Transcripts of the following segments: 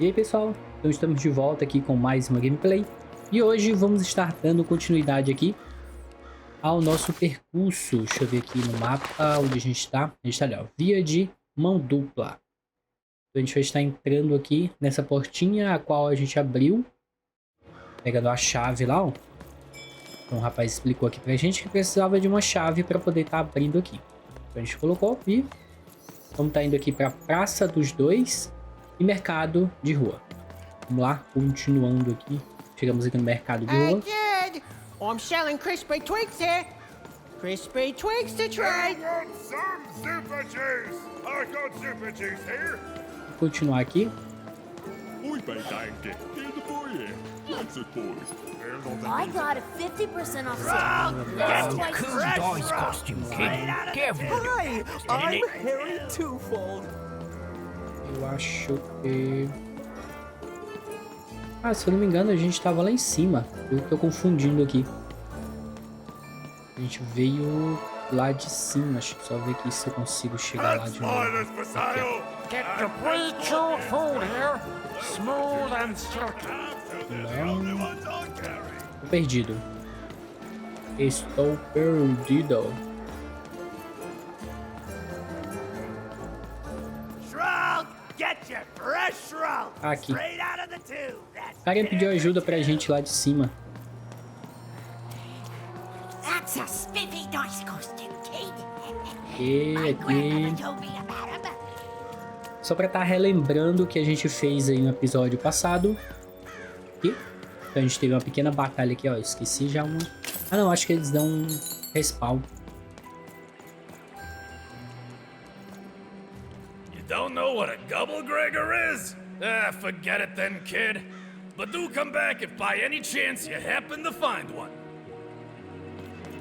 E aí pessoal, então estamos de volta aqui com mais uma gameplay e hoje vamos estar dando continuidade aqui ao nosso percurso. Deixa eu ver aqui no mapa onde a gente está. A gente está ali, ó, via de mão dupla. Então a gente vai estar entrando aqui nessa portinha a qual a gente abriu, pegando a chave lá, ó. Então o rapaz explicou aqui pra gente que precisava de uma chave para poder estar abrindo aqui. Então a gente colocou e vamos estar indo aqui para a Praça dos Dois e Mercado de Rua. Vamos lá, continuando aqui. Chegamos aqui no Mercado de Rua. Dad, I'm selling crispy twigs here. Crispy twigs to trade. I want some super juice. I got super juice here. Vou continuar aqui. Oi, bem, danke. Geld for you. That's it, boys. I got a 50% off sale. That's twice Cool dice costume, kid. Careful. Hi, I'm Harry Twofold. Eu acho que... Ah, se eu não me engano, a gente tava lá em cima. Eu tô confundindo aqui. A gente veio lá de cima. Acho que só ver aqui se eu consigo chegar lá de novo. Spoilers for sale. Get the preacher food here. Smooth and silky. Não. Tô perdido. Estou perdido. Shroud, get your fresh shroud. Aqui. Straight out of the tube. That's O cara pediu ajuda pra gente lá de cima. That's a spiffy dice costume, kid. E My aqui. grandmother told me about 'em. Só pra estar relembrando o que a gente fez aí no episódio passado. Aqui. Então a gente teve uma pequena batalha aqui, ó. Esqueci já uma. Ah não, acho que eles dão um respawn. You don't know what a Doublegregor is? Ah, forget it then, kid. But do come back if by any chance you happen to find one.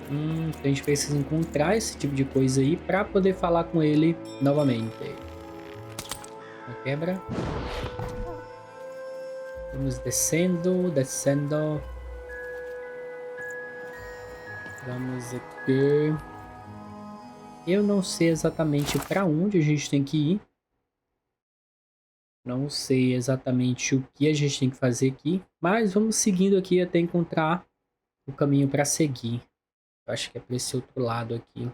Então a gente precisa encontrar esse tipo de coisa aí pra poder falar com ele novamente. Uma quebra. Vamos descendo, descendo. Vamos aqui. Eu não sei exatamente pra onde a gente tem que ir. Não sei exatamente o que a gente tem que fazer aqui. Mas vamos seguindo aqui até encontrar o caminho pra seguir. Eu acho que é pra esse outro lado aqui.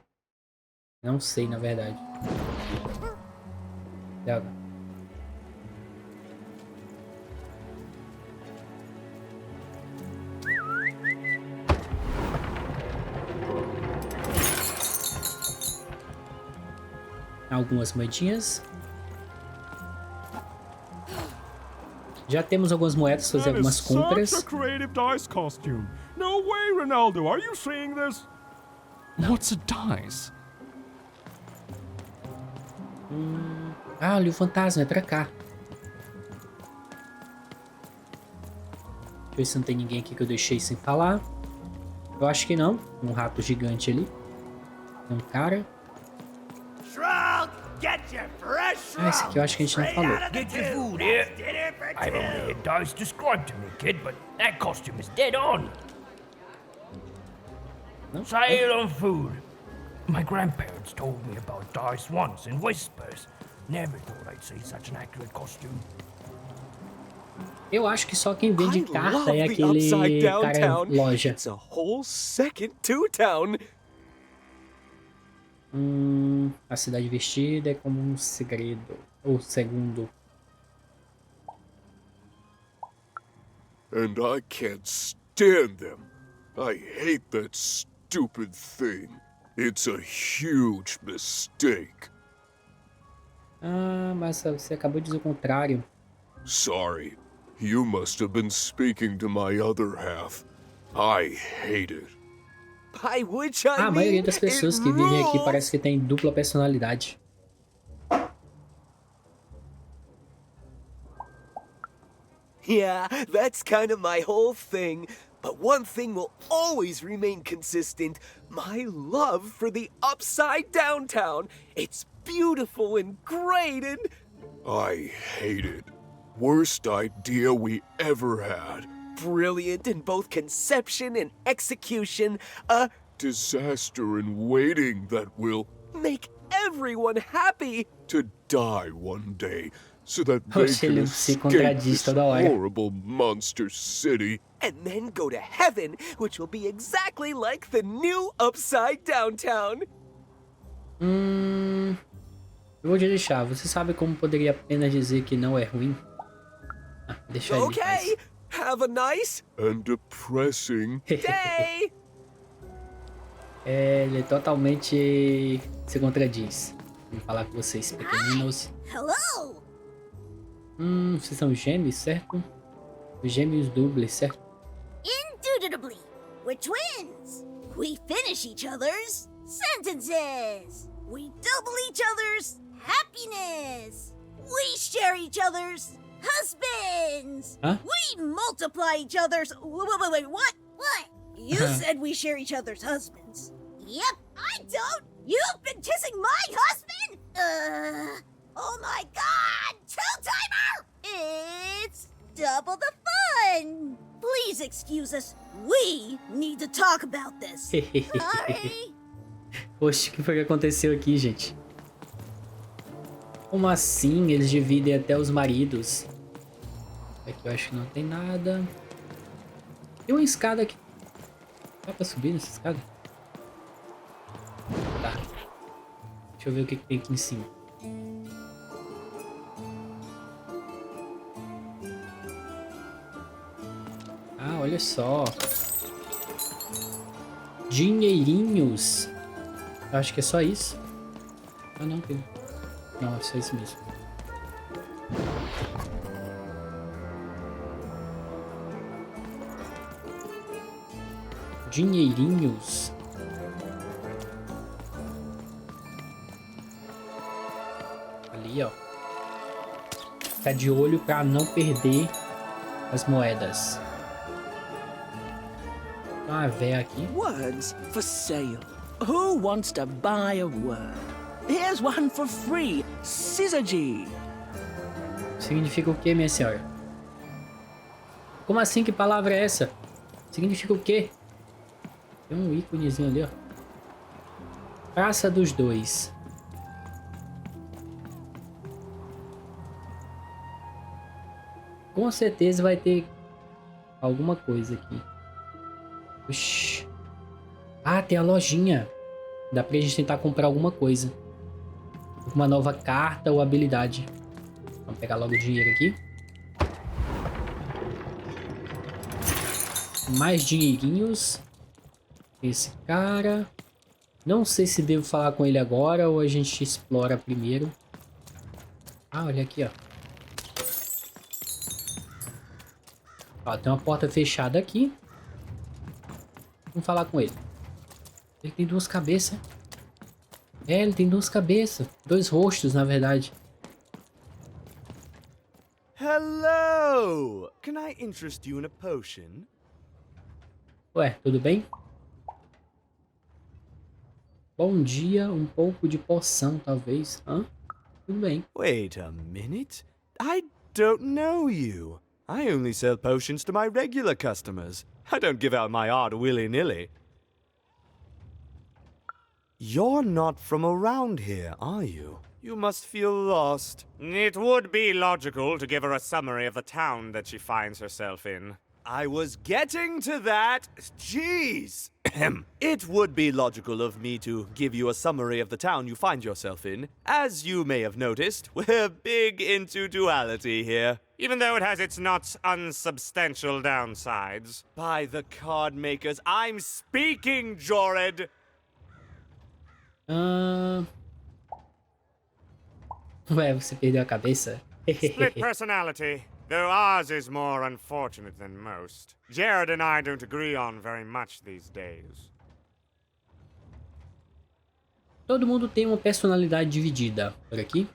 Não sei, na verdade. Droga. Algumas moedinhas. Já temos algumas moedas para fazer algumas compras. Such a creative dice costume. No way, Ronaldo. Are you seeing this? What's a dice? Ah, olha o fantasma, é pra cá. Deixa eu ver se não tem ninguém aqui que eu deixei sem falar. Eu acho que não. Um rato gigante ali. Tem um cara. Shroud, get your fresh shroud. Ah, esse aqui eu acho que a gente não Straight falou. out of the Get your tube. food here. That's dinner for I've only two. had dice described to me, kid, but that costume is dead on. Não? Sale on food. My grandparents told me about dice once in whispers. Never thought I'd see such an accurate costume. Eu acho que só quem vende I carta love é the aquele upside cara downtown. loja. It's a whole second two town. A cidade vestida é como um segredo. Ou segundo. And I can't stand them. I hate that stupid thing. It's a huge mistake. Ah, mas você acabou de dizer o contrário. Sorry. You must have been speaking to my other half. I hate it. By which I Ah, a maioria mean, das pessoas it que vivem aqui rules. parece que tem dupla personalidade. Yeah, that's kind of my whole thing. But one thing will always remain consistent. My love for the upside downtown. It's beautiful and great and... I hate it. Worst idea we ever had. brilliant in both conception and execution. A Disaster in waiting that will make everyone happy. to die one day. so that they Oxe, can ele se escape contradiz this toda hora. horrible monster city. And then go to heaven, which will be exactly like the new upside down town. Eu vou te deixar. Você sabe como poderia apenas dizer que não é ruim? Ah, deixa ele. Okay, have a nice And depressing. day. É, ele totalmente se contradiz. Vou falar com vocês, pequeninos. Hello! Vocês são gêmeos, certo? Os gêmeos Doublevilles, certo? Indubitably, we're twins. We finish each other's sentences. We double each other's happiness. We share each other's husbands. Huh? We multiply each other's. Wait, what? What? You said we share each other's husbands. Yep, I don't. You've been kissing my husband? Oh my god! Two-timer! It's double the fun! Please excuse us. We need to talk about this. Sorry. Poxa, o que foi que aconteceu aqui, gente? Como assim eles dividem até os maridos? Aqui eu acho que não tem nada. Tem uma escada aqui. Dá pra subir nessa escada? Tá. Deixa eu ver o que tem aqui em cima. Ah, olha só. Dinheirinhos. Eu acho que é só isso. Ah, não, tem. Não, é só isso mesmo. Dinheirinhos. Ali, ó. Ficar de olho pra não perder as moedas. Tem uma véia aqui. Words for sale. Who wants to buy a word? Here's one for free. Syzygy. Significa o que, minha senhora? Como assim? Que palavra é essa? Significa o quê? Tem um íconezinho ali, ó. Praça dos Dois. Com certeza vai ter alguma coisa aqui. Oxi. Ah, tem a lojinha. Dá pra gente tentar comprar alguma coisa. Uma nova carta ou habilidade. Vamos pegar logo o dinheiro aqui. Mais dinheirinhos. Esse cara. Não sei se devo falar com ele agora ou a gente explora primeiro. Ah, olha aqui, ó. Ó, tem uma porta fechada aqui. Vamos falar com ele. Ele tem duas cabeças. É, ele tem duas cabeças. Dois rostos, na verdade. Hello! Can I interest you in a potion? Ué, tudo bem? Bom dia, um pouco de poção, talvez. Hã? Tudo bem. Wait a minute. I don't know you. I only sell potions to my regular customers. I don't give out my art willy-nilly. You're not from around here, are you? You must feel lost. It would be logical to give her a summary of the town that she finds herself in. I was getting to that. Jeez. It would be logical of me to give you a summary of the town you find yourself in. As you may have noticed, we're big into duality here. Even though it has its not unsubstantial downsides. By the card makers, I'm speaking, Jored! Ué, você perdeu a cabeça? Split personality, though ours is more unfortunate than most. Jared and I don't agree on very much these days. Todo mundo tem uma personalidade dividida. Por aqui?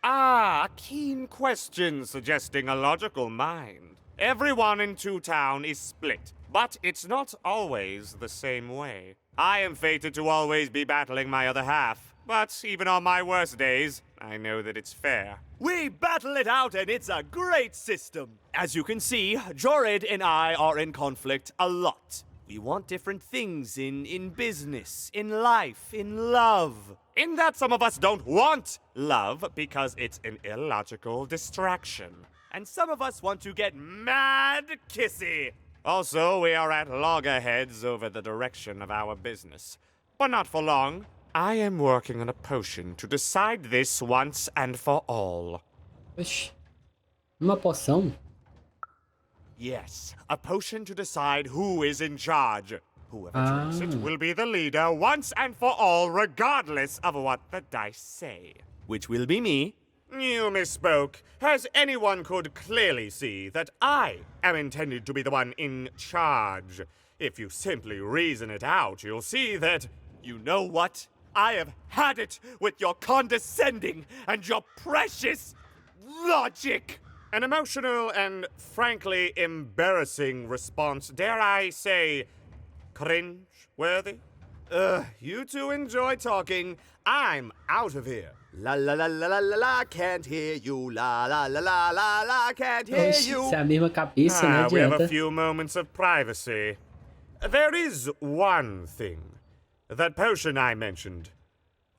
Ah, a keen question suggesting a logical mind. Everyone in Two Town is split, but it's not always the same way. I am fated to always be battling my other half, but even on my worst days, I know that it's fair. We battle it out and it's a great system. As you can see, Jored and I are in conflict a lot. We want different things in business, in life, in love. In that some of us don't want love because it's an illogical distraction. And some of us want to get mad kissy. Also, we are at loggerheads over the direction of our business. But not for long. I am working on a potion to decide this once and for all. Oxi. Uma poção? Yes, a potion to decide who is in charge. Whoever drinks it will be the leader once and for all, regardless of what the dice say. Which will be me. You misspoke, as anyone could clearly see that I am intended to be the one in charge. If you simply reason it out, you'll see that... You know what? I have had it with your condescending and your precious logic. An emotional and frankly embarrassing response, dare I say, cringe-worthy? You two enjoy talking. I'm out of here. La la la la la la la, can't hear you. La la la la la la, can't hear Oxi, you. se é a mesma cabeça, não We have adianta. a few moments of privacy. There is one thing. That potion I mentioned.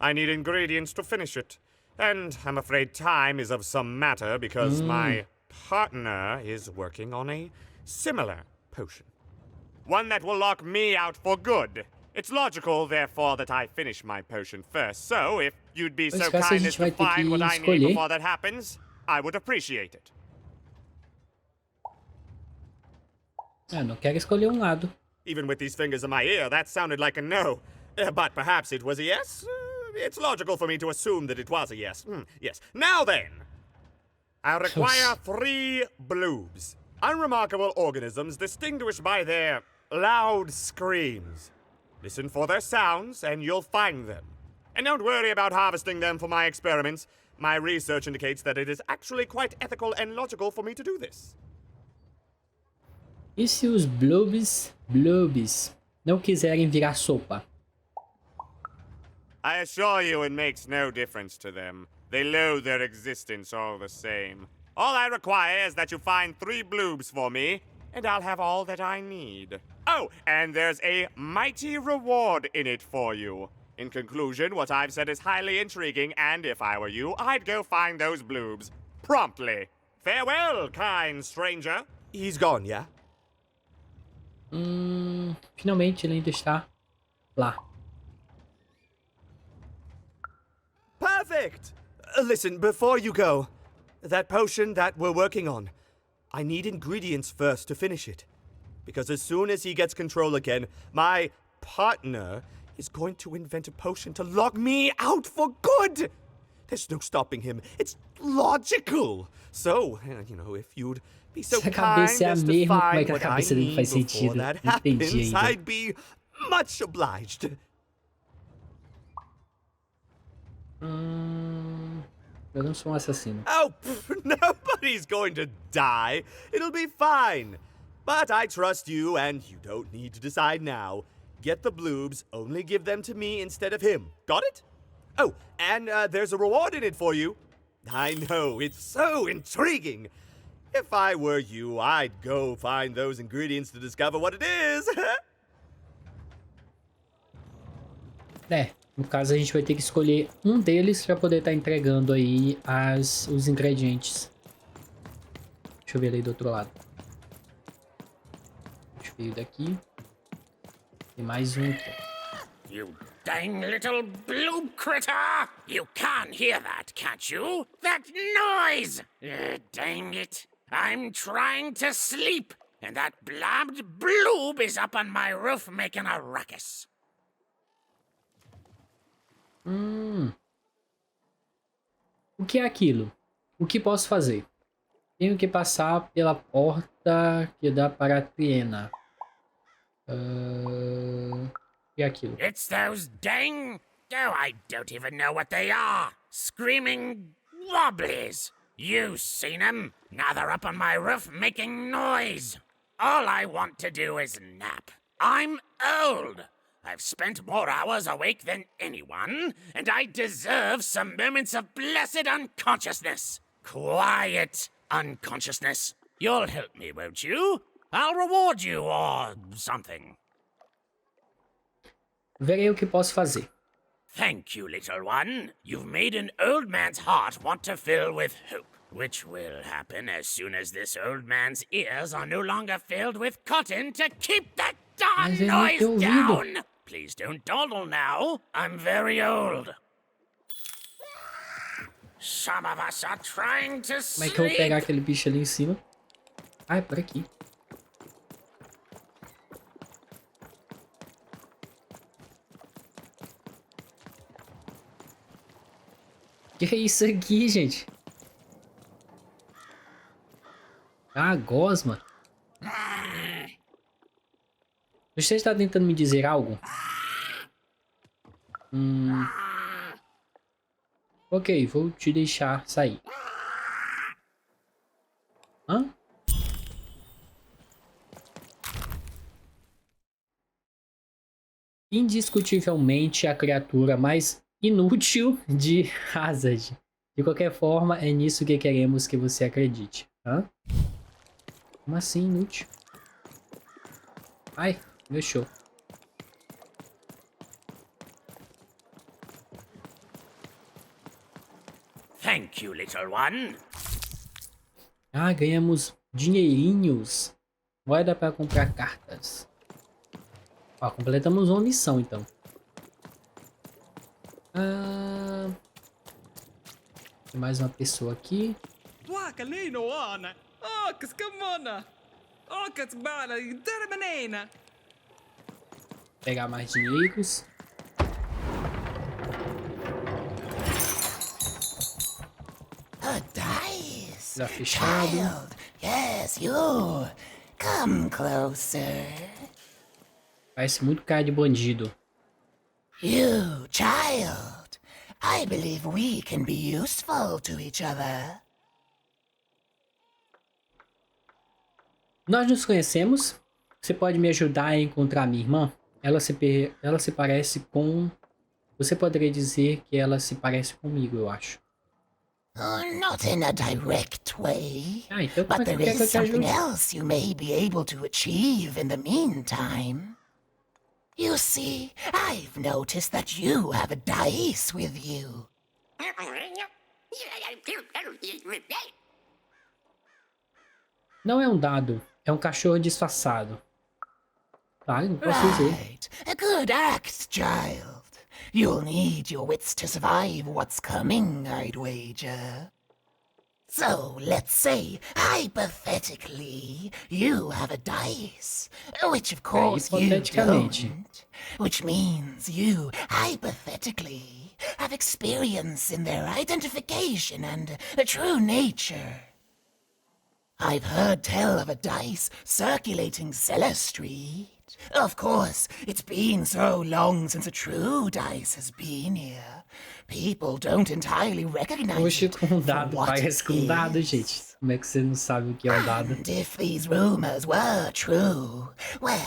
I need ingredients to finish it. And I'm afraid time is of some matter because my partner is working on a similar potion. One that will lock me out for good. It's logical, therefore, that I finish my potion first. So, if you'd be so kind as to find what I need before that happens, I would appreciate it. Eu não quero escolher um lado. Even with these fingers in my ear, that sounded like a no. But perhaps it was a yes? It's logical for me to assume that it was a yes. Yes. Now then, I require 3 bloobs. Unremarkable organisms distinguished by their loud screams. Listen for their sounds, and you'll find them. And don't worry about harvesting them for my experiments. My research indicates that it is actually quite ethical and logical for me to do this. E se os bloobs não quiserem virar sopa? I assure you it makes no difference to them. They loathe their existence all the same. All I require is that you find 3 bloobs for me, and I'll have all that I need. Oh, and there's a mighty reward in it for you. In conclusion, what I've said is highly intriguing, and if I were you, I'd go find those bloobs. Promptly. Farewell, kind stranger. He's gone, yeah? Finalmente ele ainda está lá. Perfect! Listen, before you go, that potion that we're working on, I need ingredients first to finish it. Because as soon as he gets control again, my partner is going to invent a potion to lock me out for good! There's no stopping him. It's logical! So, if you'd be so kind as to find what I need before that happens, I'd be much obliged. Eu não sou um assassino. Oh, nobody's going to die. It'll be fine. But I trust you, and you don't need to decide now. Get the bloobs, only give them to me instead of him. Got it? Oh, and there's a reward in it for you. I know, it's so intriguing. If I were you, I'd go find those ingredients to discover what it is. No caso a gente vai ter que escolher um deles para poder estar entregando aí os ingredientes. Deixa eu ver ali do outro lado. Deixa eu ver daqui. Tem mais um aqui. You dang little blue critter! You can hear that, can't you? That noise! Dang it. I'm trying to sleep, and that blabbed bloob is up on my roof making a ruckus. O que é aquilo? O que posso fazer? Tenho que passar pela porta que dá para a Triena. O que é aquilo? It's those dang... Oh, I don't even know what they are. Screaming wobblies. You've seen them. Now they're up on my roof making noise. All I want to do is nap. I'm old. I've spent more hours awake than anyone, and I deserve some moments of blessed unconsciousness. Quiet unconsciousness. You'll help me, won't you? I'll reward you or something. Verei o que posso fazer. Thank you, little one. You've made an old man's heart want to fill with hope, which will happen as soon as this old man's ears are no longer filled with cotton to keep that darn Mas ele não tem noise ouvido. down. Please don't dawdle now. I'm very old. Some of us are trying to Como é que eu vou pegar sleep. aquele bicho ali em cima? Ah, é por aqui. Que é isso aqui, gente? Ah, gosma. Você está tentando me dizer algo? Ok, vou te deixar sair. Hã? Indiscutivelmente a criatura mais inútil de Hazard. De qualquer forma, é nisso que queremos que você acredite. Hã? Como assim inútil? Ai, meu show. Thank you, little one. Ah, ganhamos dinheirinhos. Moeda para comprar cartas. Ó, completamos uma missão, então. Tem mais uma pessoa aqui. Pegar mais dinheiros. A dice. Já fechado. Child, yes, you. Come closer. Parece muito cara de bandido. You, child. I believe we can be useful to each other. Nós nos conhecemos. Você pode me ajudar a encontrar minha irmã? Ela se parece com... Você poderia dizer que ela se parece comigo, eu acho. Not in a direct way, Ah, então como but é que there quer que eu is te ajude? something else you may be able to achieve in the meantime. You see, I've noticed that you have a dice with you. Não é um dado, é um cachorro disfarçado. Tá, eu não posso dizer. Right. A good act, child. You'll need your wits to survive what's coming, I'd wager. So, let's say, hypothetically, you have a dice, which of course you hipoteticamente. don't, which means you, hypothetically, have experience in their identification and true nature. I've heard tell of a dice circulating Cellar Street. Of course, it's been so long since a true dice has been here. People don't entirely recognize Oxe, it com um for dado, what parece it com um dado, is. gente. Como é que você não sabe o que é um dado? And if these rumors were true, well,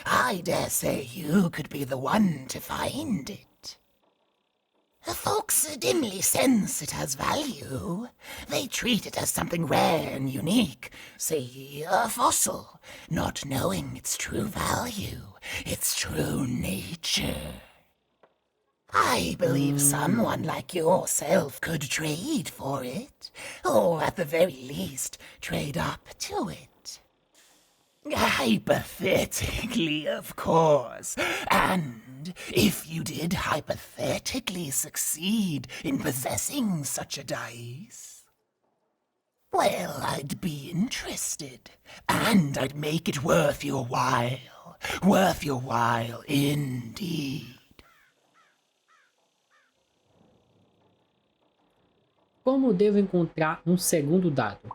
I dare say you could be the one to find it. Folks dimly sense it has value. They treat it as something rare and unique, say a fossil, not knowing its true value, its true nature. I believe someone like yourself could trade for it, or at the very least, trade up to it. Hypothetically, of course. And if you did hypothetically succeed in possessing such a dice, well, I'd be interested, and I'd make it worth your while. Worth your while indeed. Como devo encontrar um segundo dado?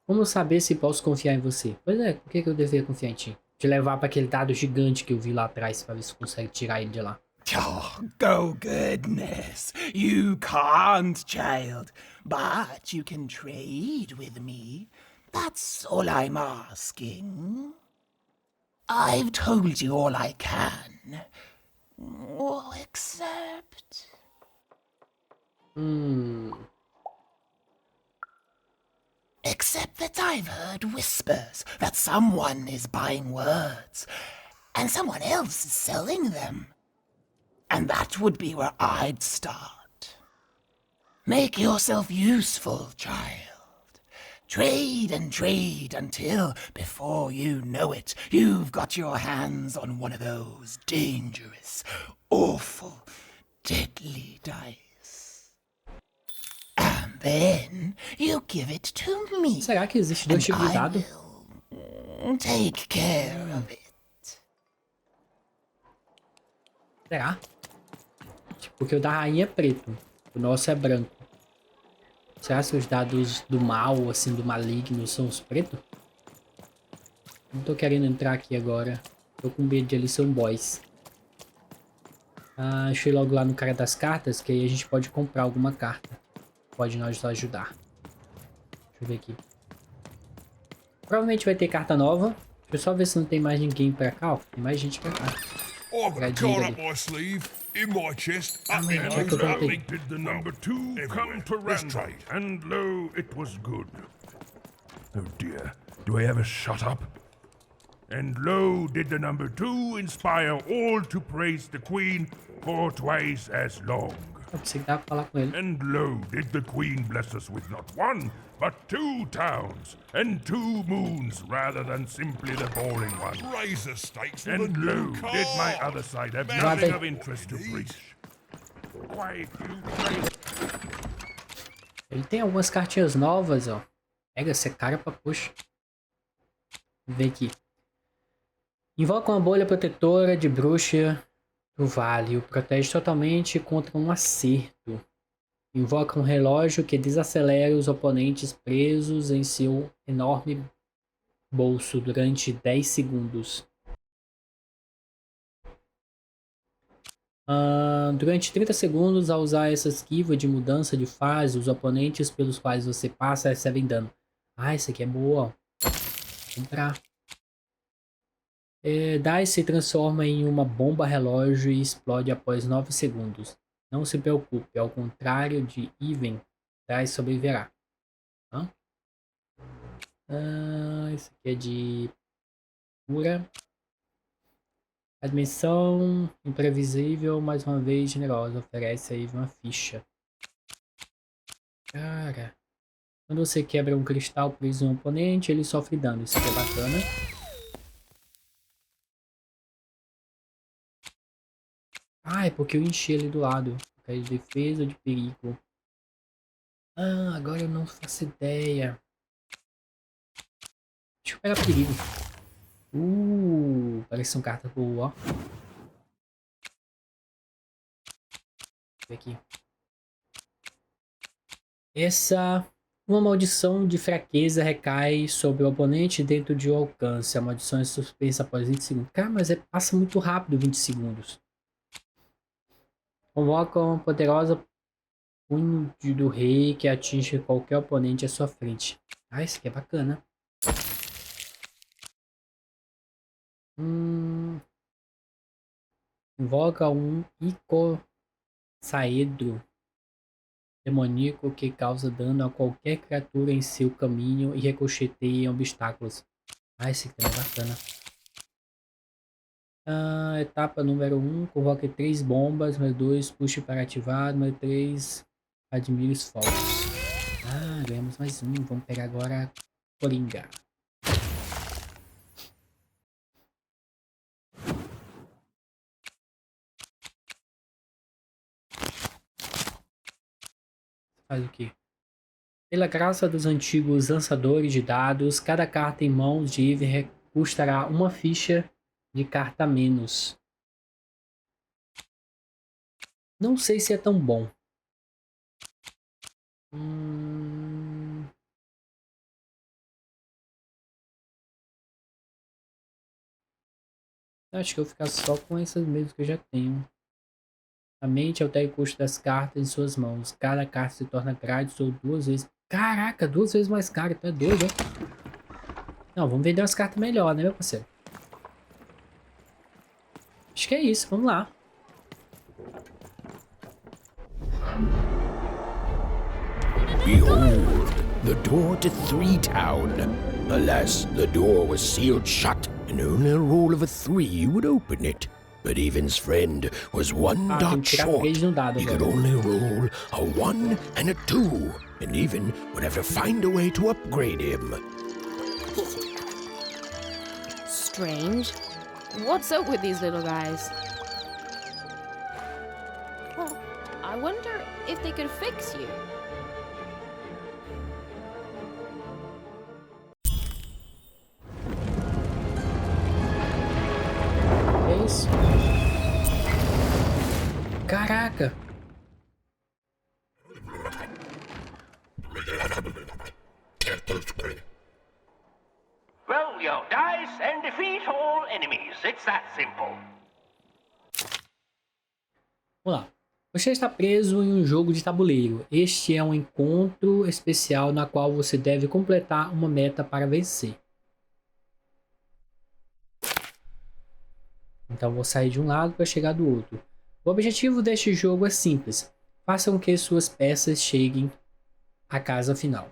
Como saber se posso confiar em você? Pois é, por que eu deveria confiar em ti? Te levar para aquele dado gigante que eu vi lá atrás, para ver se consegue tirar ele de lá. Oh, goodness. You can't, child. But you can trade with me. That's all I'm asking. I've told you all I can. Oh, except... Except that I've heard whispers that someone is buying words, and someone else is selling them. And that would be where I'd start. Make yourself useful, child. Trade and trade until, before you know it, you've got your hands on one of those dangerous, awful, deadly dice. And then you give it to me. Será que existe dois tipos de dado? Take care of it. Será? Porque o da rainha é preto. O nosso é branco. Será que os dados do mal, assim, do maligno, são os pretos? Não tô querendo entrar aqui agora. Tô com medo de eles ser boys. Deixa eu ir logo lá no cara das cartas, que aí a gente pode comprar alguma carta. Pode nos ajudar. Deixa eu ver aqui. Provavelmente vai ter carta nova. Deixa eu só ver se não tem mais ninguém pra cá, ó. Tem mais gente pra cá. I've got a card up my sleeve, in my chest, up in Did the number 2 come to random, and lo, it was good. Oh dear, do I ever shut up? And lo, did the number 2 inspire all to praise the queen for twice as long. And lo, did the queen bless us with not 1, but 2 towns, and 2 moons rather than simply the boring one. Raise the stakes. And lo, did my other side have nothing of interest to preach? Quiet, you crazy. Ele tem algumas cartinhas novas, ó. Pega essa cara pra puxa. Vem aqui. Invoca uma bolha protetora de bruxa do vale. O protege totalmente contra um acerto. Invoca um relógio que desacelera os oponentes presos em seu enorme bolso durante 10 segundos. Durante 30 segundos, ao usar essa esquiva de mudança de fase, os oponentes pelos quais você passa recebem dano. Isso aqui é boa. Vou comprar. Dice se transforma em uma bomba relógio e explode após 9 segundos. Não se preocupe, ao contrário de Even, Dice sobreviverá. Esse aqui é de cura. A dimensão imprevisível, mais uma vez generosa, oferece aí uma ficha. Cara, quando você quebra um cristal preso em um oponente, ele sofre dano. Isso aqui é bacana. É porque eu enchi ele do lado. De defesa ou de perigo. Agora eu não faço ideia. Deixa eu pegar perigo. Parece um carta boa, ó. Deixa eu ver aqui. Uma maldição de fraqueza recai sobre o oponente dentro de um alcance. A maldição é suspensa após 20 segundos. Cara, mas passa muito rápido 20 segundos. Convoca uma poderosa punho do rei que atinge qualquer oponente à sua frente. Isso aqui é bacana. Invoca um icosaedro demoníaco que causa dano a qualquer criatura em seu caminho e ricocheteia em obstáculos. Esse aqui é bacana. Etapa número 1, convoque 3 bombas, número 2, puxe para ativar, número 3, admire os fogos. Ganhamos mais um, vamos pegar agora a Coringa. Faz o quê? Pela graça dos antigos lançadores de dados, cada carta em mãos de Eve custará uma ficha de carta a menos. Não sei se é tão bom. Acho que eu vou ficar só com essas mesmas que eu já tenho. A mente altera o custo das cartas em suas mãos. Cada carta se torna grátis ou 2 vezes. Caraca, 2 vezes mais caro. Tá doido, hein? Não, vamos vender umas cartas melhor, né, meu parceiro? Acho que é isso, vamos lá. Behold, the door to Three Town. Alas, the door was sealed shut, and only a roll of a 3 would open it. but Even's friend was one tem dot que tirar short. 3 no dado He could agora. only roll a 1 and a 2, and Even would have to find a way to upgrade him. Strange. What's up with these little guys? Well, I wonder if they could fix you. É isso? Caraca! Roll your dice and defeat all enemies. It's that simple. Vamos lá. Você está preso em um jogo de tabuleiro. Este é um encontro especial na qual você deve completar uma meta para vencer. Então vou sair de um lado para chegar do outro. O objetivo deste jogo é simples. Faça com que suas peças cheguem à casa final.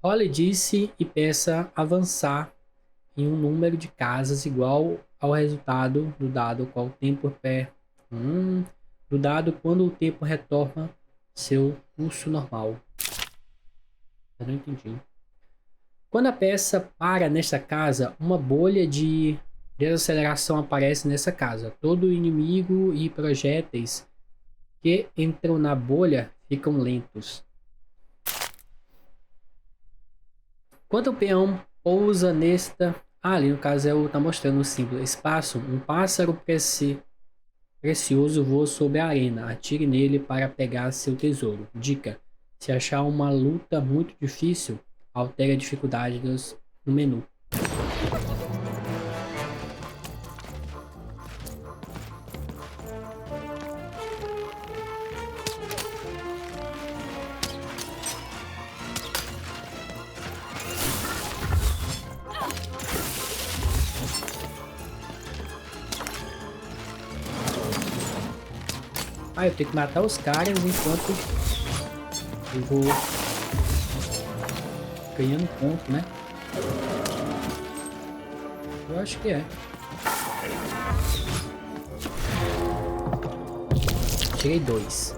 Role disse e peça avançar em um número de casas igual ao resultado do dado qual o tempo do dado quando o tempo retorna seu curso normal. Eu não entendi. Quando a peça para nesta casa, uma bolha de desaceleração aparece nessa casa. Todo inimigo e projéteis que entram na bolha ficam lentos. Quando o peão pousa nesta... ali no caso tá mostrando o símbolo. Espaço. Um pássaro precioso voa sobre a arena. Atire nele para pegar seu tesouro. Dica. Se achar uma luta muito difícil, altere a dificuldade no menu. Eu tenho que matar os caras enquanto eu vou ganhando ponto, né? Eu acho que é. Tirei 2.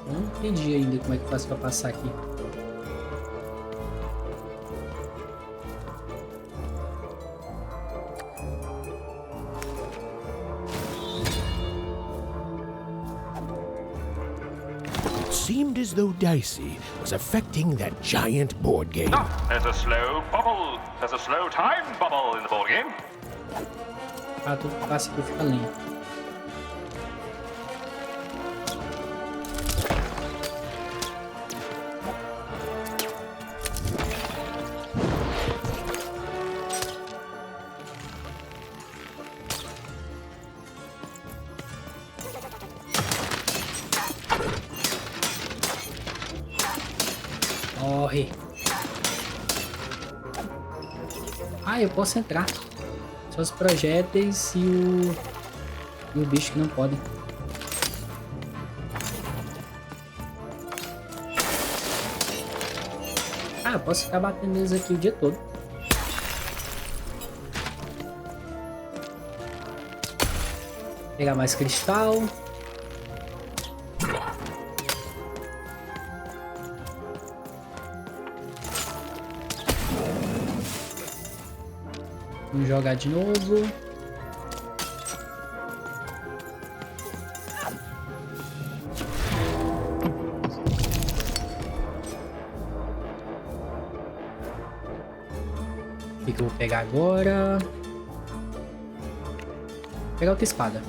Não entendi ainda como é que faz pra passar aqui. Seemed as though Dicey was affecting that giant board game. There's a slow bubble. There's a slow time bubble in the board game. Tudo que passa aqui fica lento. Corre. Eu posso entrar. Só os projéteis e o bicho que não podem. Eu posso ficar batendo neles aqui o dia todo. Pegar mais cristal. Vamos jogar de novo. O que eu vou pegar agora? Vou pegar outra espada.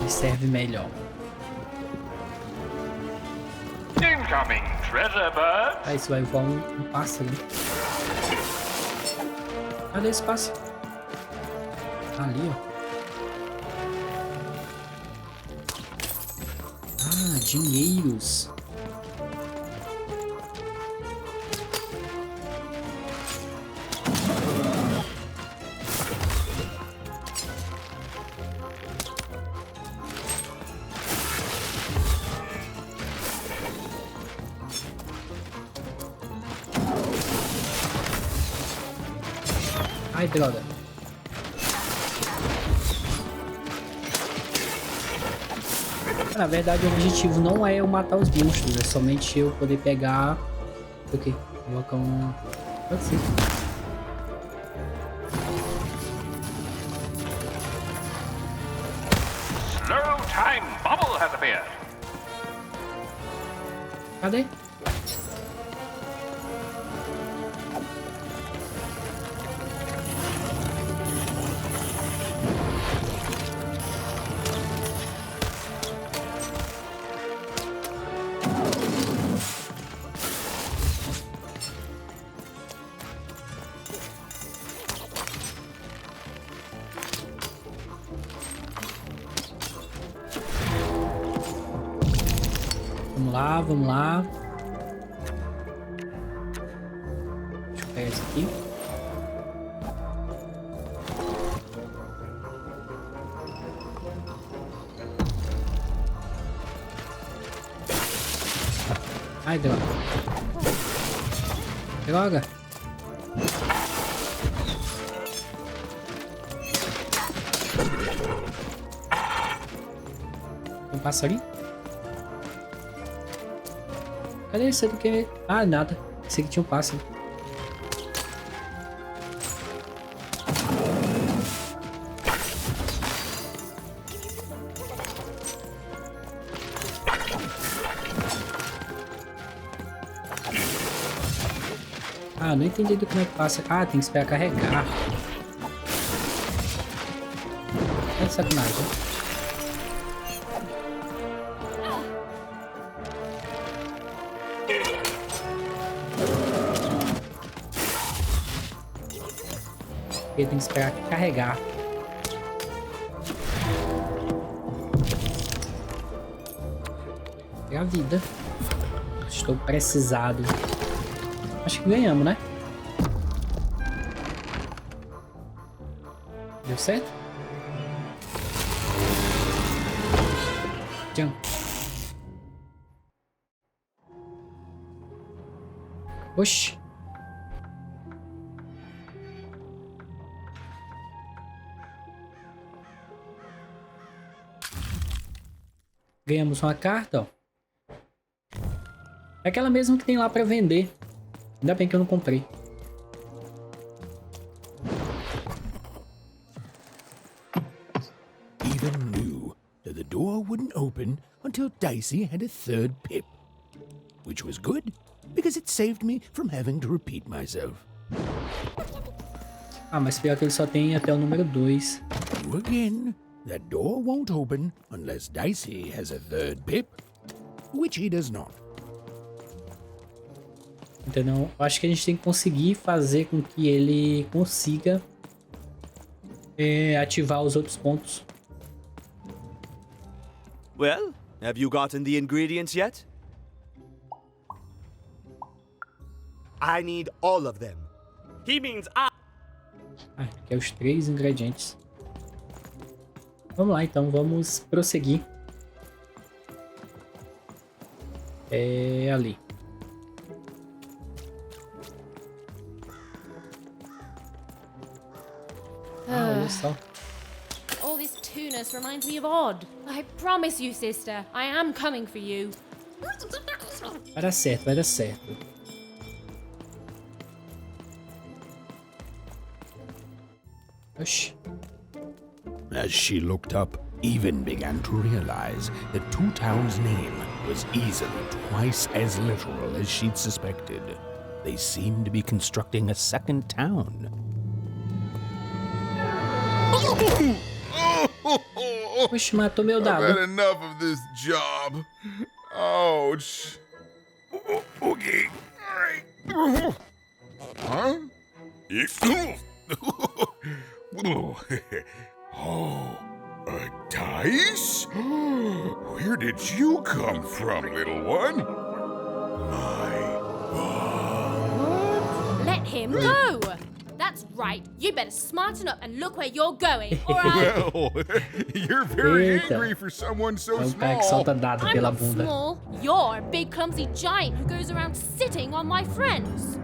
Me serve melhor. Incoming treasure bird. Isso vai voar um pássaro. Cadê esse pássaro? Ali, ó. Dinheiros. Ai, droga. Na verdade, o objetivo não é eu matar os monstros, é somente eu poder pegar... O quê? Colocar um... Pode ser. Slow time bubble has appeared. Cadê? Vamos lá, vamos lá. Deixa eu pegar esse aqui. Ai, droga. Droga. Tem um passarinho? Cadê esse do que? Ah, nada. Esse aqui tinha um pássaro. Ah, não entendi do como é que passa. Ah, tem que esperar carregar. É de sacanagem. Tem que esperar carregar. É a vida. Estou precisado. Acho que ganhamos, né? Deu certo? Tchau. Oxi. Ganhamos uma carta, ó. É aquela mesma que tem lá pra vender. Ainda bem que eu não comprei. Even knew that the door wouldn't open until Dicey had a third pip. Which was good, because it saved me from having to repeat myself. Ah, mas pior que ele só tem até o número 2. You again. That door won't open unless Dicey has a third pip, which he does not. Entendeu? Eu acho que a gente tem que conseguir fazer com que ele consiga ativar os outros pontos. Well, have you gotten the ingredients yet? I need all of them. He means I... Ah, aqui é os 3 ingredientes. Vamos lá, então. Vamos prosseguir. É ali. Ah, olha só. All this tunus reminds me of Odd. I promise you, sister, I am coming for you. Vai dar certo, vai dar certo. Oxi. As she looked up, Even began to realize that Two Town's name was easily twice as literal as she'd suspected. They seemed to be constructing a second town. Oxe, matou meu dado. I've had enough of this job. Ouch. Okay. Huh? Oh, a dice? Where did you come from, little one? Let him go! That's right. You better smarten up and look where you're going, alright? Well, you're very Eita. angry for someone so É um cara que solta small. dado I'm pela not bunda. small. You're a big clumsy giant who goes around sitting on my friends.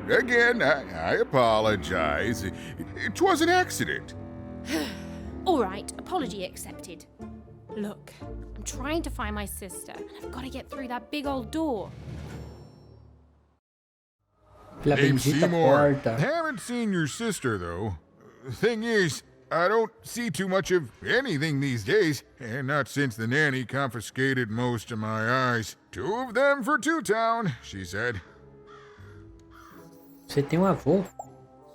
Again, I apologize. It was an accident. All right, apology accepted. Look, I'm trying to find my sister, and I've got to get through that big old door. Name's Seymour. Haven't seen your sister, though. Thing is, I don't see too much of anything these days, and not since the nanny confiscated most of my eyes. 2 of them for Two Town, she said. Você tem avô?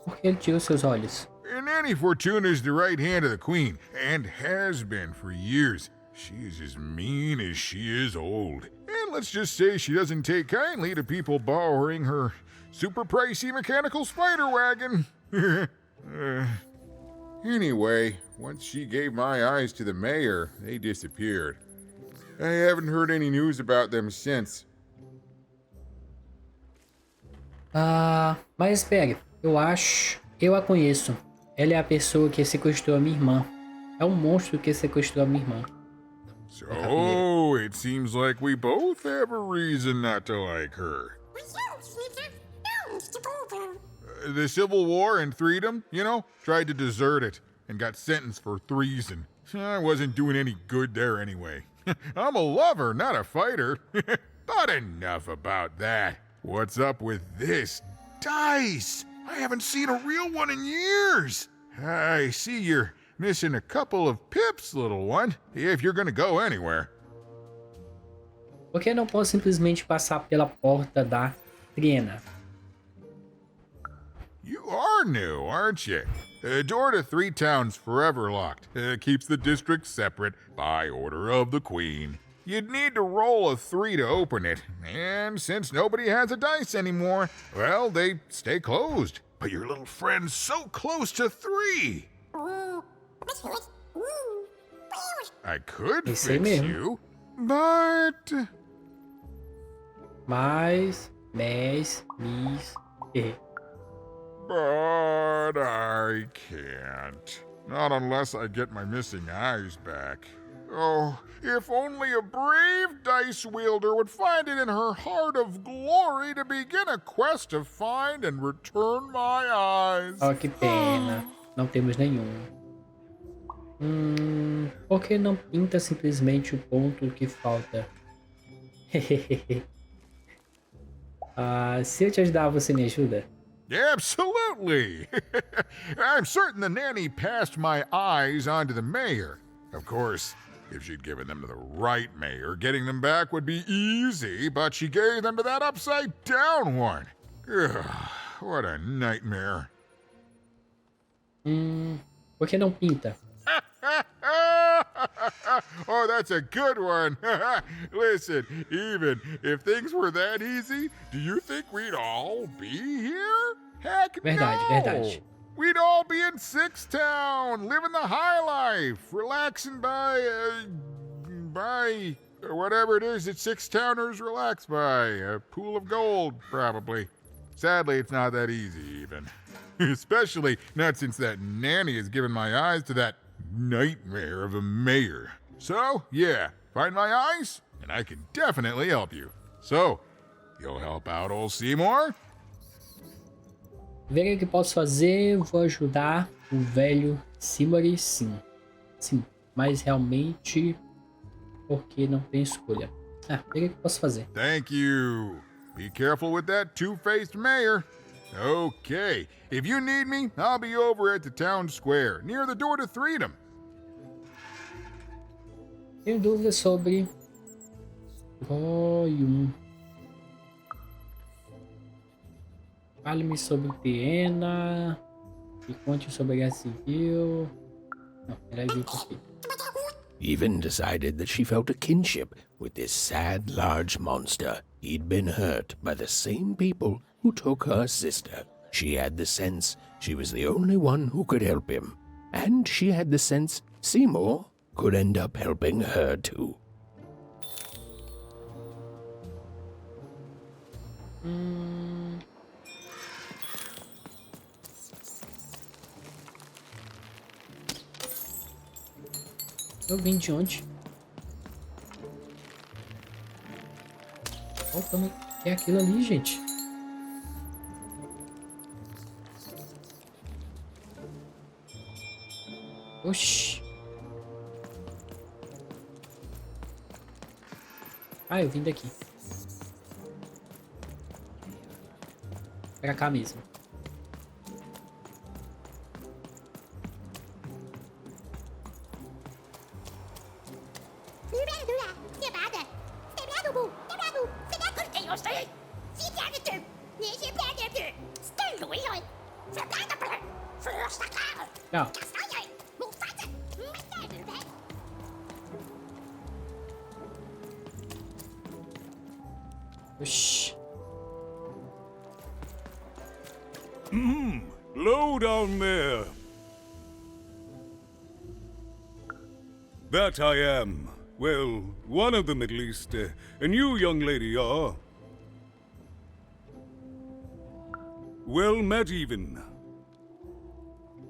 Por que ele tirou seus olhos? Nanny Fortuna's the right hand of the queen, and has been for years. She's as mean as she is old. And let's just say she doesn't take kindly to people borrowing her super pricey mechanical spider wagon. Anyway, once she gave my eyes to the mayor, they disappeared. I haven't heard any news about them since. Mas espere, eu a conheço. Ela é a pessoa que sequestrou a minha irmã. É um monstro que sequestrou a minha irmã. So, it seems like we both have a reason not to like her. The Civil War and Freedom, you know, tried to desert it and got sentenced for treason. I wasn't doing any good there anyway. I'm a lover, not a fighter. But enough about that. What's up with this dice? I haven't seen a real one in years. I see you're missing a couple of pips, little one, if you're gonna go anywhere. Por que não posso simplesmente passar pela porta da Triena? You are new, aren't you? Door to Three Towns forever locked. Keeps the district separate by order of the Queen. You'd need to roll a 3 to open it, and since nobody has a dice anymore, well, they stay closed. But your little friend's so close to 3. I could fix you, but... But I can't. Not unless I get my missing eyes back. Oh, if only a brave dice wielder would find it in her heart of glory to begin a quest to find and return my eyes. Oh, que pena. Não temos nenhum. Por que não pinta simplesmente o ponto que falta? Se eu te ajudar, você me ajuda? Absolutely! I'm certain the nanny passed my eyes on to the mayor. Of course, if she'd given them to the right mayor, getting them back would be easy, but she gave them to that upside-down one. Ugh, what a nightmare. Por que não pinta? Oh, that's a good one. Listen, even if things were that easy, do you think we'd all be here? Heck no! We'd all be in Six Town, living the high life, relaxing by whatever it is that Six Towners relax by. A pool of gold, probably. Sadly, it's not that easy, even. Especially not since that nanny has given my eyes to that nightmare of a mayor. So, yeah, find my eyes, and I can definitely help you. So, you'll help out old Seymour? Ver o que posso fazer, vou ajudar o velho Seymour, sim. Sim, mas realmente porque não tem escolha. Ver o que posso fazer. Thank you. Be careful with that two-faced mayor. Okay, if you need me, I'll be over at the town square, near the door to Freedom. Tenho dúvidas sobre Volume. Fale-me sobre Tiena. E conte sobre a Guerra Civil. Não, era viu aqui. Even decided that she felt a kinship with this sad, large monster. He'd been hurt by the same people who took her sister. She had the sense she was the only one who could help him. And she had the sense Seymour could end up helping her too. Eu vim de onde? É aquilo ali, gente. Oxi. Ah, eu vim daqui. Pra cá mesmo. Não. Oxi. Low down there. That I am. Well, one of them at least. And you, young lady, are... well met, even.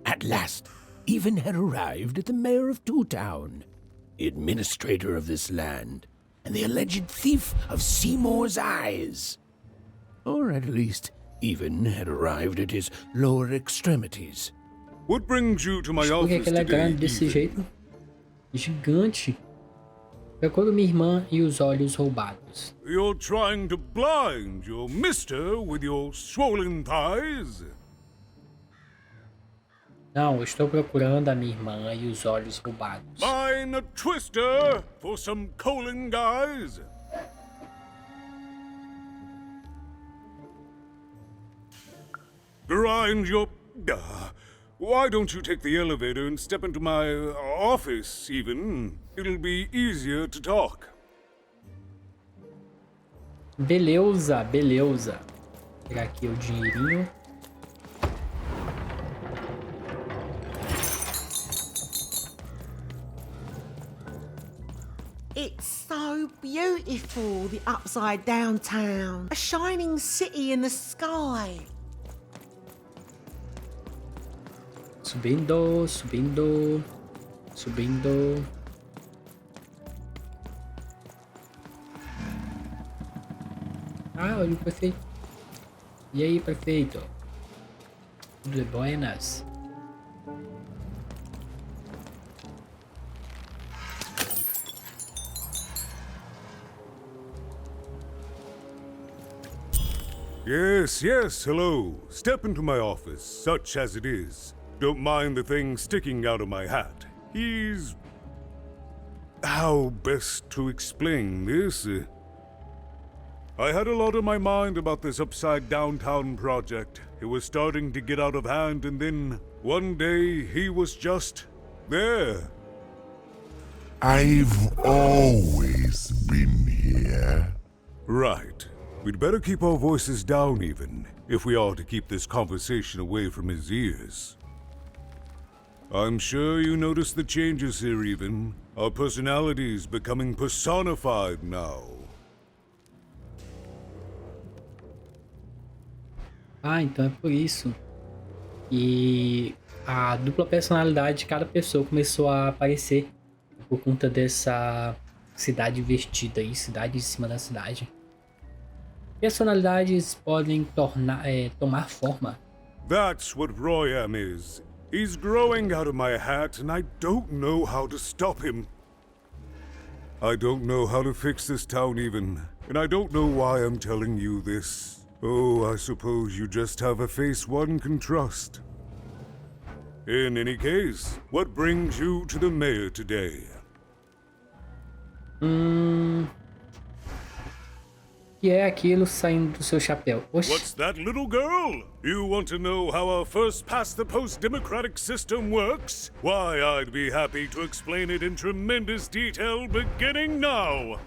At last, Even had arrived at the mayor of Two Town, the administrator of this land, and the alleged thief of Seymour's eyes. Or at least, Even had arrived at his lower extremities. What brings you to my Por que office ela é today, grande desse Even? jeito? Gigante. Procuro minha irmã e os olhos roubados. You're trying to blind your mister with your swollen thighs? Não, eu estou procurando a minha irmã e os olhos roubados. Mine a twister for some colon guys? Grind your... why don't you take the elevator and step into my office, Even? It'll be easier to talk. Beleza, beleza. Vou pegar aqui o dinheirinho. It's so beautiful, the upside down town. A shining city in the sky. Subindo, subindo, subindo. Ah, olha o prefeito. E aí, prefeito? Tudo de buenas? Yes, yes, hello. Step into my office, such as it is. Don't mind the thing sticking out of my hat. He's... how best to explain this? I had a lot on my mind about this upside downtown project. It was starting to get out of hand, and then one day he was just there. I've always been here. Right. We'd better keep our voices down, Even, if we are to keep this conversation away from his ears. I'm sure you noticed the changes here, Even. Our personalities becoming personified now. Ah, então é por isso. E a dupla personalidade de cada pessoa começou a aparecer por conta dessa cidade invertida aí, cidade em cima da cidade. Personalidades podem tomar forma. That's what Royam is. He's growing out of my hat, and I don't know how to stop him. I don't know how to fix this town, Even, and I don't know why I'm telling you this. Oh, I suppose you just have a face one can trust. In any case, what brings you to the mayor today? Que é aquilo saindo do seu chapéu? Oxi. What's that, little girl? You want to know how our first-past-the-post democratic system works? Why, I'd be happy to explain it in tremendous detail beginning now.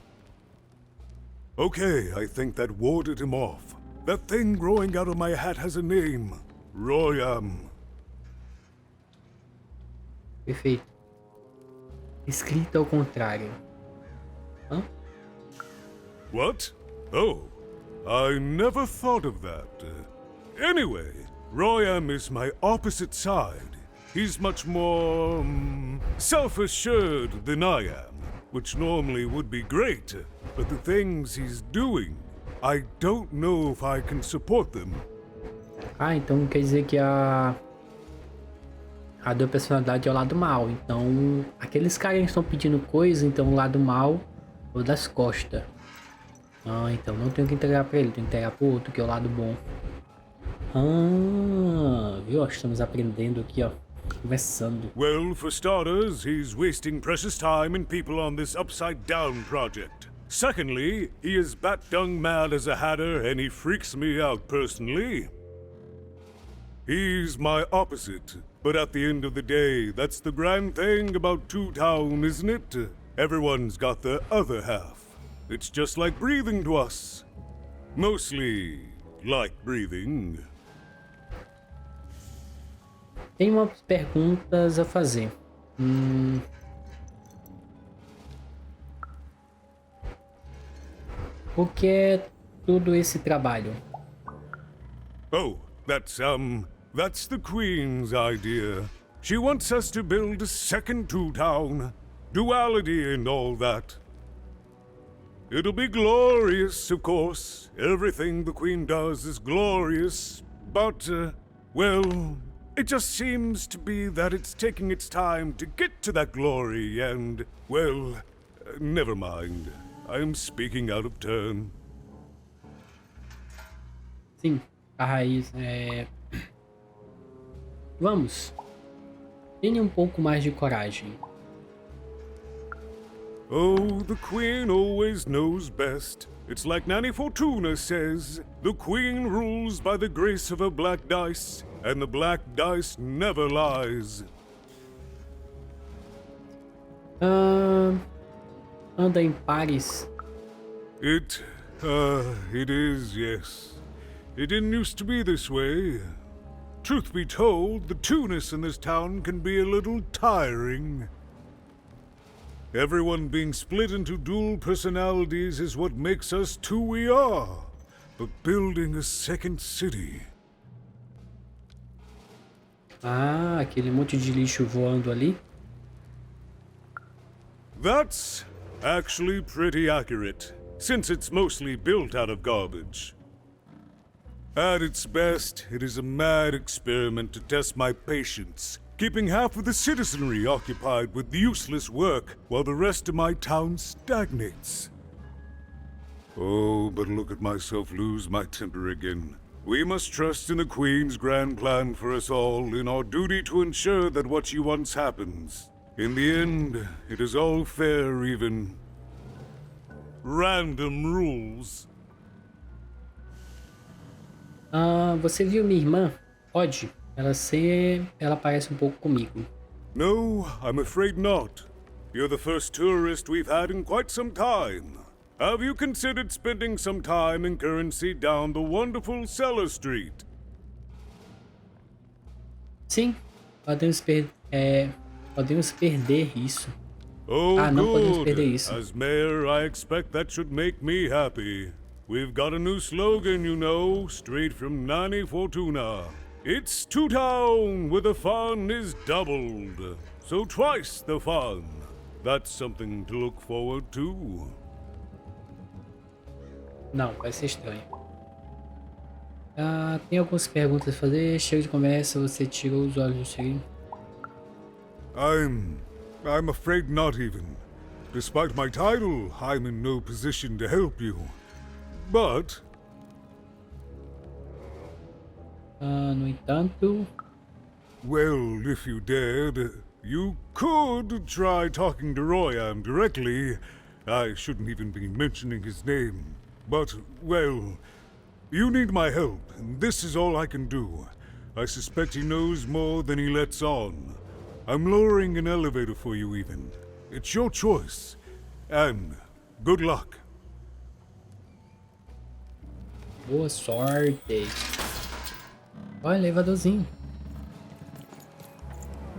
Okay, I think that warded him off. That thing growing out of my hat has a name. Royam. Perfeito. Escrito ao contrário. Hã? What? Oh, I never thought of that. Anyway, Royam is my opposite side. He's much more self-assured than I am, which normally would be great, but the things he's doing, I don't know if I can support them. Ah, então quer dizer que a a dupla personalidade é o lado mal. Então, aqueles caras que estão pedindo coisa, então o lado mal é o das costas. Ah, então não tenho que entregar pra ele, tenho que entregar pro outro, que é o lado bom. Ah, viu? Estamos aprendendo aqui, ó. Conversando. Well, for starters, he's wasting precious time and people on this upside-down project. Secondly, he is bat-dung mad as a hatter and he freaks me out personally. He's my opposite, but at the end of the day, that's the grand thing about Two Town, isn't it? Everyone's got the other half. It's just like breathing to us. Mostly like breathing. Tem umas perguntas a fazer. O que é todo esse trabalho? Oh, that's the Queen's idea. She wants us to build a second Two Town. Duality and all that. It'll be glorious, of course. Everything the Queen does is glorious. But, well, it just seems to be that it's taking its time to get to that glory and, well, never mind. I'm speaking out of turn. Sim, a raiz é... Vamos. Tenha um pouco mais de coragem. Oh, the Queen always knows best. It's like Nanny Fortuna says, the Queen rules by the grace of her black dice, and the black dice never lies. Anda em pares. It is, yes. It didn't used to be this way. Truth be told, the two-ness in this town can be a little tiring. Everyone being split into dual personalities is what makes us who we are. But building a second city... Ah, aquele monte de lixo voando ali. That's actually pretty accurate, since it's mostly built out of garbage. At its best, it is a mad experiment to test my patience, keeping half of the citizenry occupied with useless work while the rest of my town stagnates. Oh, but look at myself lose my temper again. We must trust in the Queen's grand plan for us all, in our duty to ensure that what she wants happens. In the end, it is all fair, even random rules. Você viu minha irmã? Pode. Ela parece um pouco comigo. No, I'm afraid not. You're the first tourist we've had in quite some time. Have you considered spending some time in currency down the wonderful Cellar Street? Sim, podemos perder isso. Oh, não podemos good. perder isso. As mayor, I expect that should make me happy. We've got a new slogan, you know, straight from Nanny Fortuna. It's Two Town, where the fun is doubled. So twice the fun. That's something to look forward to. Não, vai ser estranho. Tem algumas perguntas a fazer. Chega de conversa, você tirou os olhos do seguinte. I'm afraid not even. Despite my title, I'm in no position to help you. But... no entanto... Well, if you dared, you could try talking to Royam directly. I shouldn't even be mentioning his name. But, well, you need my help, and this is all I can do. I suspect he knows more than he lets on. I'm lowering an elevator for you even. It's your choice. And good luck. Boa sorte. Olha, elevadorzinho.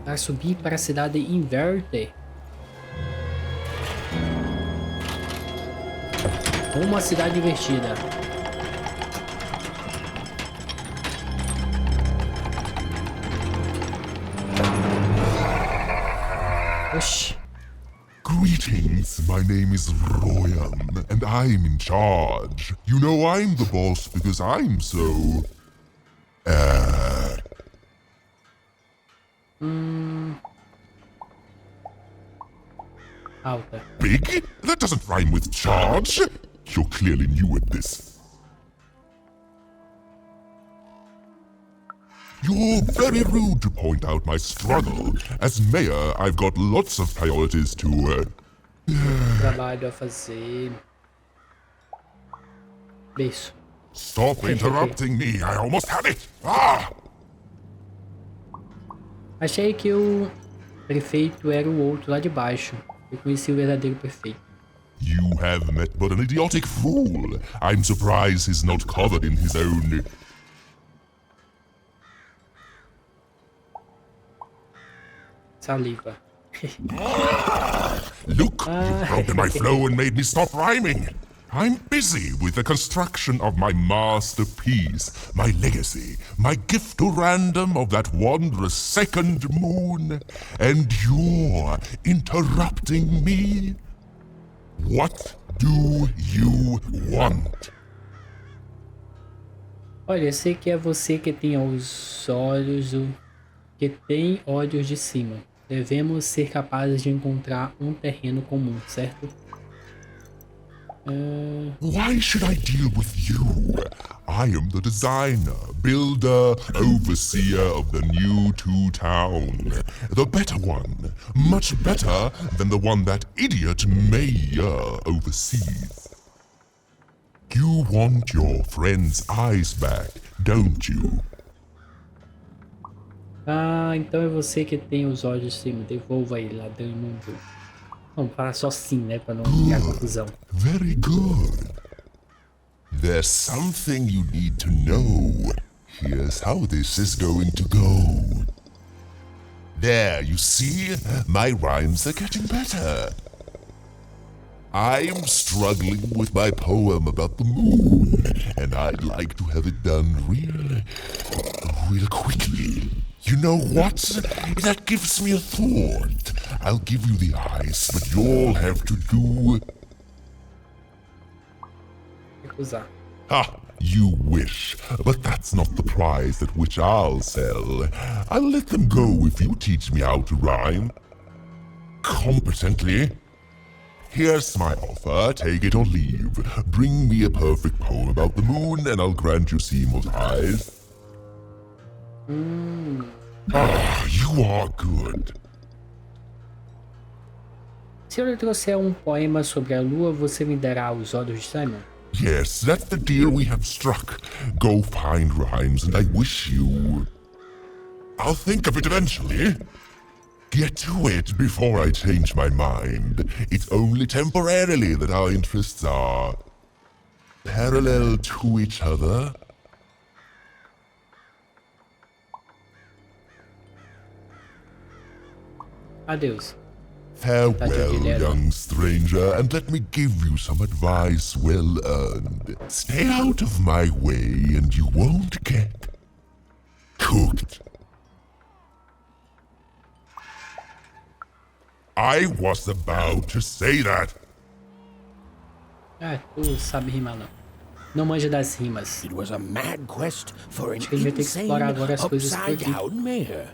Para subir para a cidade Inverte. Uma cidade invertida. Oxi. Greetings, my name is Royam, and I'm in charge. You know I'm the boss because I'm so... Alta. Big? That doesn't rhyme with charge. You're clearly new at this. You're very rude to point out my struggle. As mayor, I've got lots of priorities to, Trabalho a fazer. Beijo. Stop interrupting me. I almost had it. Ah! Achei que o prefeito era o outro lá de baixo. Eu conheci o verdadeiro prefeito. You have met but an idiotic fool. I'm surprised he's not covered in his own... Saliva. Look, you've broken my flow and made me stop rhyming. I'm busy with the construction of my masterpiece, my legacy, my gift to random of that wondrous second moon. And you're interrupting me? What do you want? Olha, eu sei que é você que tem os olhos que tem olhos de cima. Devemos ser capazes de encontrar um terreno comum, certo? Why should I deal with you? I am the designer, builder, overseer of the new town. The better one. Much better than the one that idiot mayor oversees. You want your friend's eyes back, don't you? Ah, então é você que tem os olhos de cima. Devolva ele, ladrão imundo. Vamos falar só sim, né? Pra não criar confusão. Very good. There's something you need to know. Here's how this is going to go. There, you see? My rhymes are getting better. I'm struggling with my poem about the moon, and I'd like to have it done real quickly. You know what? That gives me a thought. I'll give you the eyes, but you'll have to do... Recusar. Ha! You wish, but that's not the prize at which I'll sell. I'll let them go if you teach me how to rhyme. Competently. Here's my offer, take it or leave. Bring me a perfect poem about the moon and I'll grant you Seymour's eyes. Ah, you are good. Se eu lhe trouxer um poema sobre a lua, você me dará os olhos de Simon? Yes, that's the deal we have struck. Go find rhymes and I wish you... I'll think of it eventually. Get to it before I change my mind. It's only temporarily that our interests are... parallel to each other. Adeus. Farewell, young stranger, and let me give you some advice well earned. Stay out of my way and you won't get cooked. I was about to say that. Ah, tu sabe rimar não. Não manja das rimas. It was a mad quest for an Acho que a gente vai ter que explorar agora as coisas por aqui. upside-down mayor.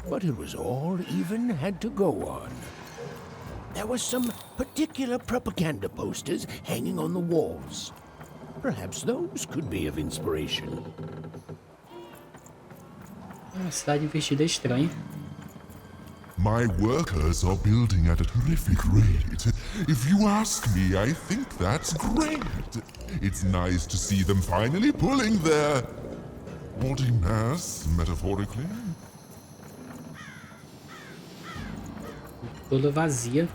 But it was all even had to go on. There were some particular propaganda posters hanging on the walls. Perhaps those could be of inspiration. A cidade investida é estranha. My workers are building at a terrific rate. If you ask me, I think that's great. It's nice to see them finally pulling their body mass, metaphorically. Toda vazia.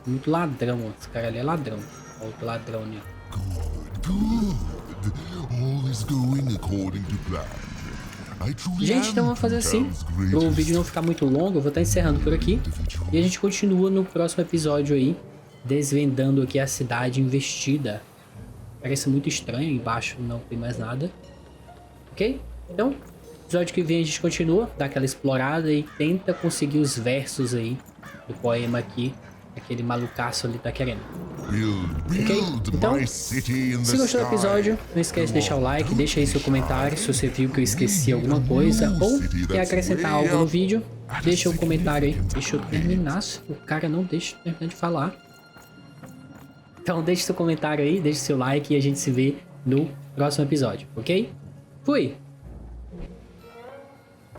Muito ladrão. Esse cara ali é ladrão. Outro ladrão ali. Good. All is going according to plan. Gente, então vamos fazer assim. Para o vídeo não ficar muito longo, eu vou estar encerrando por aqui. E a gente continua no próximo episódio aí, desvendando aqui a cidade investida. Parece muito estranho, embaixo não tem mais nada. Ok? Então, episódio que vem a gente continua, dá aquela explorada e tenta conseguir os versos aí do poema aqui. Aquele malucaço ali tá querendo. Ok? Então, se gostou do episódio, não esquece de deixar o like, deixa aí seu comentário se você viu que eu esqueci alguma coisa ou quer acrescentar algo no vídeo. deixa um comentário aí. Deixa eu terminar. O cara não deixa eu terminar de falar. Então deixa seu comentário aí, deixa seu like e a gente se vê no próximo episódio, ok? Fui!